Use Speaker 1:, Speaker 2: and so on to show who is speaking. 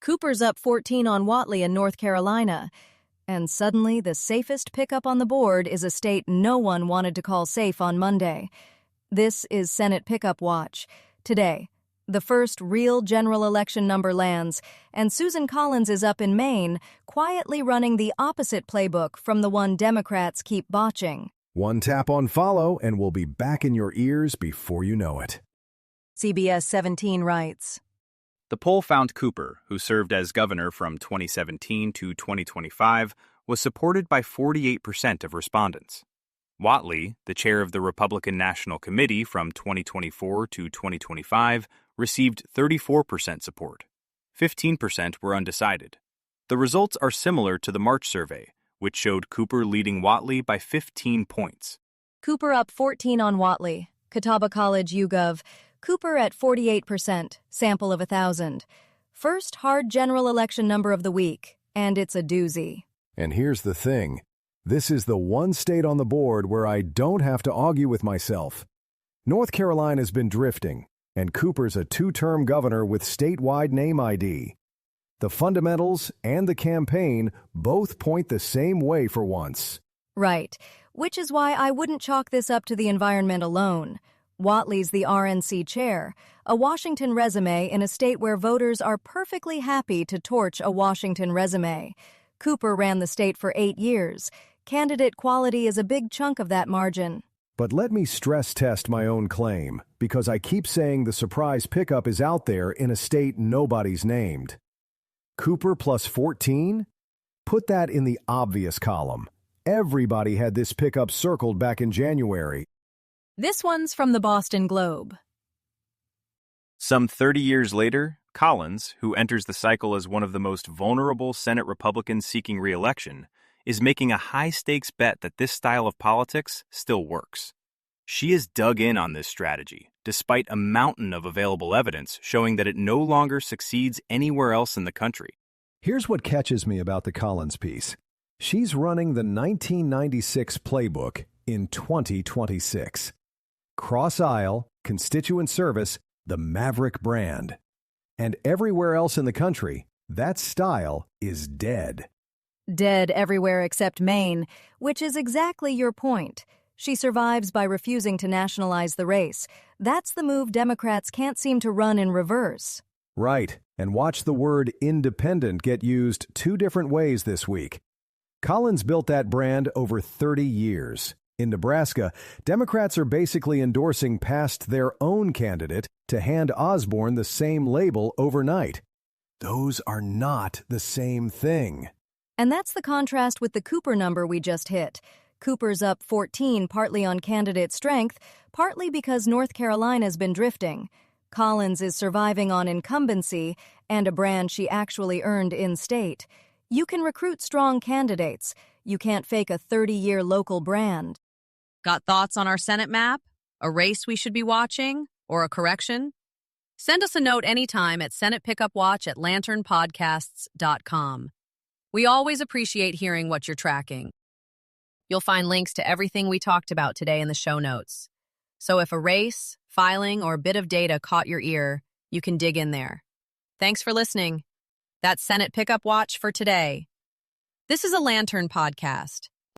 Speaker 1: Cooper's up 14 on Whatley in North Carolina. And suddenly, the safest pickup on the board is a state no one wanted to call safe on Monday. This is Senate Pickup Watch. Today, the first real general election number lands, and Susan Collins is up in Maine, quietly running the opposite playbook from the one Democrats keep botching.
Speaker 2: One tap on follow, and we'll be back in your ears before you know it.
Speaker 1: CBS 17 writes.
Speaker 3: The poll found Cooper, who served as governor from 2017 to 2025, was supported by 48% of respondents. Whatley, the chair of the Republican National Committee from 2024 to 2025, received 34% support. 15% were undecided. The results are similar to the March survey, which showed Cooper leading Whatley by 15 points.
Speaker 1: Cooper up 14 on Whatley. Catawba College YouGov. Cooper at 48%, sample of 1,000. First hard general election number of the week, and it's a doozy.
Speaker 2: And here's the thing. This is the one state on the board where I don't have to argue with myself. North Carolina's been drifting, and Cooper's a two-term governor with statewide name ID. The fundamentals and the campaign both point the same way for once.
Speaker 1: Right, which is why I wouldn't chalk this up to the environment alone. Whatley's the RNC chair, a Washington resume in a state where voters are perfectly happy to torch a Washington resume. Cooper ran the state for 8 years. Candidate quality is a big chunk of that margin.
Speaker 2: But let me stress test my own claim, because I keep saying the surprise pickup is out there in a state nobody's named. Cooper plus 14? Put that in the obvious column. Everybody had this pickup circled back in January.
Speaker 1: This one's from the Boston Globe.
Speaker 3: Some 30 years later, Collins, who enters the cycle as one of the most vulnerable Senate Republicans seeking re-election, is making a high-stakes bet that this style of politics still works. She is dug in on this strategy, despite a mountain of available evidence showing that it no longer succeeds anywhere else in the country.
Speaker 2: Here's what catches me about the Collins piece. She's running the 1996 playbook in 2026. Cross-aisle, constituent service, the Maverick brand. And everywhere else in the country, that style is dead.
Speaker 1: Dead everywhere except Maine, which is exactly your point. She survives by refusing to nationalize the race. That's the move Democrats can't seem to run in reverse.
Speaker 2: Right, and watch the word independent get used 2 different ways this week. Collins built that brand over 30 years. In Nebraska, Democrats are basically endorsing past their own candidate to hand Osborne the same label overnight. Those are not the same thing.
Speaker 1: And that's the contrast with the Cooper number we just hit. Cooper's up 14 partly on candidate strength, partly because North Carolina's been drifting. Collins is surviving on incumbency and a brand she actually earned in-state. You can recruit strong candidates. You can't fake a 30-year local brand.
Speaker 4: Got thoughts on our Senate map? A race we should be watching? Or a correction? Send us a note anytime at senatepickup@lanternpodcasts.com. We always appreciate hearing what you're tracking. You'll find links to everything we talked about today in the show notes. So if a race, filing, or bit of data caught your ear, you can dig in there. Thanks for listening. That's Senate Pickup Watch for today. This is a Lantern podcast.